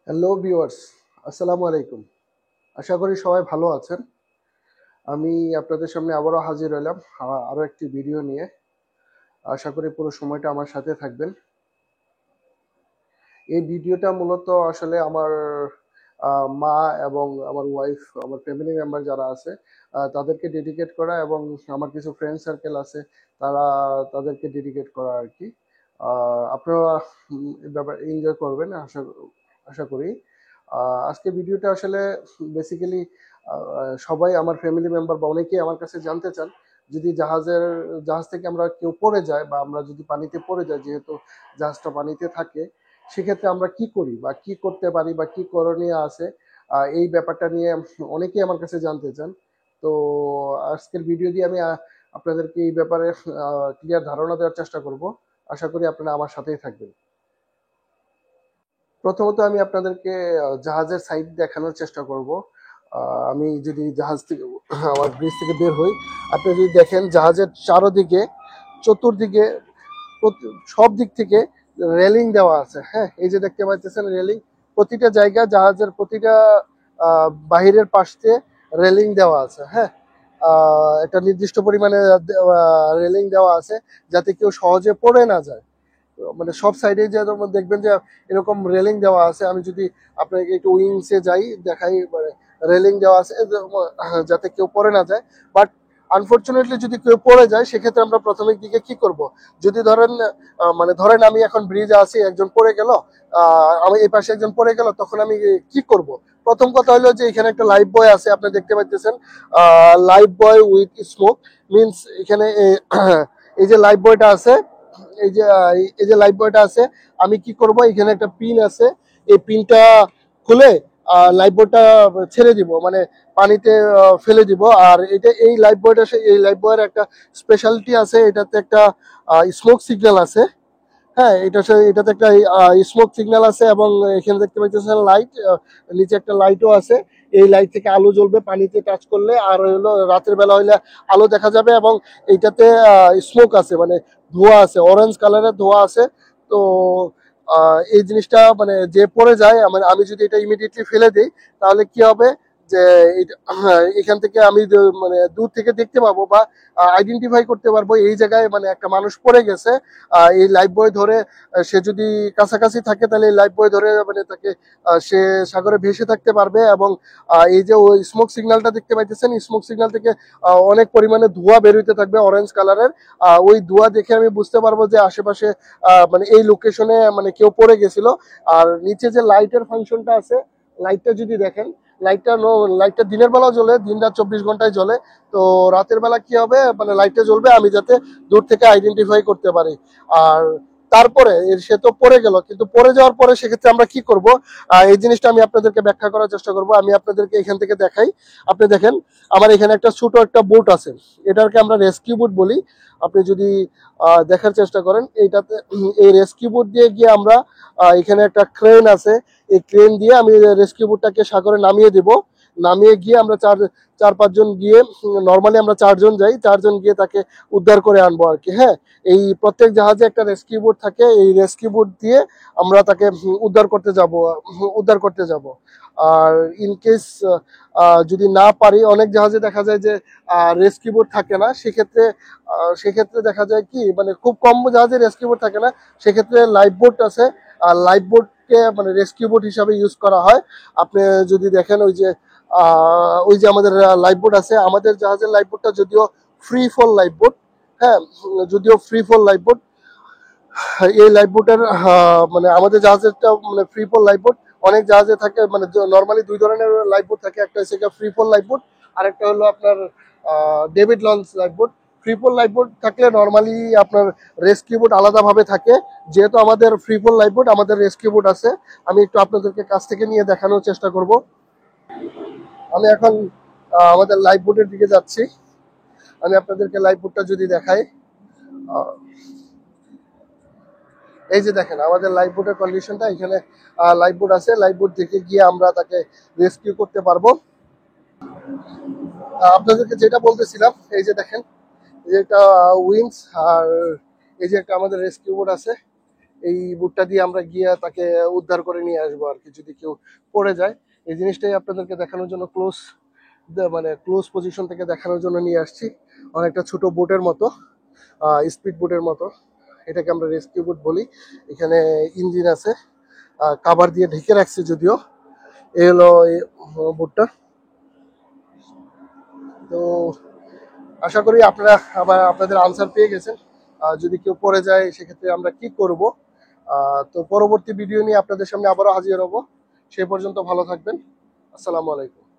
Hello viewers, আসসালামু আলাইকুম। আশা করি সবাই ভালো আছেন। আমি আপনাদের সামনে আবারও হাজির হলাম আরও একটি ভিডিও নিয়ে। আশা করি পুরো সময়টা আমার সাথে থাকবেন। এই ভিডিওটা মূলত আসলে আমার মা এবং আমার ওয়াইফ, আমার ফ্যামিলি মেম্বার যারা আছে তাদেরকে ডেডিকেট করা, এবং আমার কিছু ফ্রেন্ড সার্কেল আছে তারা তাদেরকে ডেডিকেট করা আর কি। আপনারা এই ব্যাপার এনজয় করবেন আশা আশা করি। আজকে ভিডিওটা আসলে বেসিক্যালি সবাই আমার ফ্যামিলি মেম্বার বা অনেকেই আমার কাছে জানতে চান, যদি জাহাজ থেকে আমরা কেউ পড়ে যায় বা আমরা যদি পানিতে পড়ে যাই, যেহেতু জাহাজটা পানিতে থাকে, সেক্ষেত্রে আমরা কি করি বা কি করতে পারি বা কি করণীয় আছে, এই ব্যাপারটা নিয়ে অনেকেই আমার কাছে জানতে চান। তো আজকের ভিডিও দিয়ে আমি আপনাদেরকে এই ব্যাপারে ক্লিয়ার ধারণা দেওয়ার চেষ্টা করব। আশা করি আপনারা আমার সাথেই থাকবেন। প্রথমত আমি আপনাদেরকে জাহাজের সাইড দেখানোর চেষ্টা করব। আমি যদি জাহাজ থেকে আমার ব্রিজ থেকে বের হই, আপনি যদি দেখেন জাহাজের চারদিকে, চতুর্দিকে, সব দিক থেকে রেলিং দেওয়া আছে। হ্যাঁ, এই যে দেখতে পাচ্ছেন রেলিং, প্রতিটা জায়গা জাহাজের প্রতিটা বাহিরের পাশ দিয়ে রেলিং দেওয়া আছে। হ্যাঁ, একটা নির্দিষ্ট পরিমাণে রেলিং দেওয়া আছে যাতে কেউ সহজে পড়ে না যায়। মানে সব সাইডে যেরকম দেখবেন যে এরকম রেলিং দেওয়া আছে। আমি যদি আপনাকে একটু উইংসে যাই দেখাই, মানে রেলিং দেওয়া আছে যাতে কেউ পড়ে না যায়। বাট আনফরচুনেটলি যদি কেউ পড়ে যায়, সেক্ষেত্রে আমরা প্রথমের দিকে কি করব? যদি ধরেন মানে ধরেন আমি এখন ব্রিজে আছি, একজন পড়ে গেল, আমি এই পাশে একজন পড়ে গেল, তখন আমি কি করব? প্রথম কথা হলো যে এখানে একটা লাইফ বয় আছে, আপনি দেখতে পাচ্ছেন life boy with smoke. Means এখানে এই যে লাইফ বয়টা আছে, এই যে লাইফ বয়টা আছে, আমি কি করব? এখানে একটা পিন আছে, এই পিনটা খুলে লাইফ বয়টা ছেড়ে দিব, মানে পানিতে ফেলে দিব। আর এটা এই লাইফ বয়টা, এই লাইফ বয়ের একটা স্পেশালিটি আছে, এটাতে একটা স্মোক সিগন্যাল আছে। হ্যাঁ, এটাতে একটা স্মোক সিগন্যাল আছে, এবং এখানে দেখতে পাচ্ছেন লাইট, নিচে একটা লাইটও আছে। এই লাইট থেকে আলো জ্বলবে পানিতে টাচ করলে, আর হলো রাতের বেলা হইলে আলো দেখা যাবে। এবং এইটাতে স্মোক আছে, মানে ধোঁয়া আছে, অরেঞ্জ কালারের ধোঁয়া আছে। তো এই জিনিসটা মানে যে পড়ে যায়, মানে আমি যদি এটা ইমিডিয়েটলি ফেলে দিই, তাহলে কি হবে যে এখান থেকে আমি মানে দূর থেকে দেখতে পাবো বা আইডেন্টিফাই করতে পারবো এই জায়গায় মানে একটা মানুষ পড়ে গেছে। এই লাইফ বয় ধরে সে যদি কাছাকাছি থাকে, তাহলে এই লাইফ বয় ধরে মানে তাকে সে সাগরে ভেসে থাকতে পারবে। এবং এই যে ওই স্মোক সিগন্যালটা দেখতে পাইতেছেন, স্মোক সিগন্যাল থেকে অনেক পরিমাণে ধোঁয়া বেরোতে থাকবে অরেঞ্জ কালারের। ওই ধোঁয়া দেখে আমি বুঝতে পারবো যে আশেপাশে মানে এই লোকেশনে মানে কেউ পড়ে গেছিল। আর নিচে যে লাইটের ফাংশনটা আছে, লাইটটা যদি দেখেন, লাইটটা দিনের বেলা জ্বলে, দিন রাত 24 ঘন্টায় জ্বলে। তো রাতের বেলা কি হবে, মানে লাইটটা জ্বলবে আমি যাতে দূর থেকে আইডেন্টিফাই করতে পারি। আর তারপরে সে তো পড়ে গেল, কিন্তু পড়ে যাওয়ার পরে সেক্ষেত্রে আমরা কি করব? এই জিনিসটা আমি আপনাদেরকে ব্যাখ্যা করার চেষ্টা করব। আমি আপনাদেরকে এখান থেকে দেখাই। আপনি দেখেন, আমার এখানে একটা ছোট একটা বোট আছে, এটাকে আমরা রেস্কিউ বোট বলি। আপনি যদি দেখার চেষ্টা করেন এইটাতে, এই রেস্কিউ বোট দিয়ে গিয়ে আমরা এখানে একটা ক্রেন আছে, এই ক্রেন দিয়ে আমি রেস্কিউ বোটটাকে সাগরে নামিয়ে দিব। নামিয়ে গিয়ে আমরা চার পাঁচজন গিয়ে, নর্মালি আমরা চারজন যাই, চারজন গিয়ে তাকে উদ্ধার করে আনবো আর কি। হ্যাঁ, এই প্রত্যেক জাহাজে একটা রেস্কিউ বোট থাকে, এই রেস্কিউ বোট দিয়ে আমরা তাকে উদ্ধার করতে যাব। আর ইন কেস যদি না পারি, অনেক জাহাজে দেখা যায় যে রেস্কিউ বোট থাকে না, সেক্ষেত্রে দেখা যায় কি, মানে খুব কম জাহাজে রেস্কিউ বোট থাকে না, সেক্ষেত্রে লাইফ বোট আছে। আর লাইফ বোটকে মানে রেস্কিউ বোট হিসাবে ইউজ করা হয়। আপনি যদি দেখেন, ওই যে আমাদের লাইফ বোট আছে, আমাদের জাহাজের লাইফ বোটটা যদিও ফ্রি ফল লাইফ বোট। হ্যাঁ, যদিও ফ্রি ফল লাইফ বোট, এই লাইফ বোটের মানে আমাদের জাহাজেরটা মানে ফ্রি ফল লাইফ বোট। অনেক জাহাজে থাকে, মানে নর্মালি দুই ধরনের লাইফ বোট থাকে, একটা হচ্ছে ফ্রি ফল লাইফ বোট, আর একটা হলো আপনার davit launch life boat. Free fall life boat থাকলে নর্মালি আপনার রেস্কিউ বোট আলাদাভাবে থাকে। যেহেতু আমাদের ফ্রি ফল লাইফ বোট, আমাদের রেস্কিউ বোট আছে। আমি একটু আপনাদেরকে কাছ থেকে নিয়ে দেখানোর চেষ্টা করব। আমি এখন আমাদের লাইফ বোটের দিকে যাচ্ছি। আমি আপনাদেরকে লাইফ বোটটা যদি দেখাই, আহ, এই যে দেখেন আমাদের লাইফ বোটের কন্ডিশনটা, এখানে লাইফ বোট আছে, লাইফ বোট দেখে গিয়ে আমরা তাকে রেস্কিউ করতে পারবো। আপনাদেরকে যেটা বলতেছিলাম, এই যে দেখেন, এই যে একটা উইংস, আর এই যে একটা আমাদের রেস্কিউ বোট আছে। এই বুটটা দিয়ে আমরা গিয়ে তাকে উদ্ধার করে নিয়ে আসবো আর কি, যদি কেউ পড়ে যায়। এই জিনিসটাই আপনাদেরকে দেখানোর জন্য মানে ক্লোজ পজিশন থেকে দেখানোর জন্য নিয়ে আসছি। অনেকটা ছোট বোটের মতো, স্পিড বোটের মতো, এটাকে আমরা রেস্কিউ বোট বলি। এখানে ইঞ্জিন আছে, কাভার দিয়ে ঢেকে রাখছে যদিও। এই হলো এই বোটটা। তো আশা করি আপনারা আবার আপনাদের আনসার পেয়ে গেছেন। যদি কেউ পড়ে যায় সেক্ষেত্রে আমরা কি করব। তো পরবর্তী ভিডিও নিয়ে আপনাদের সামনে আবারও হাজির হব। সেই পর্যন্ত ভালো থাকবেন। আসসালামু আলাইকুম।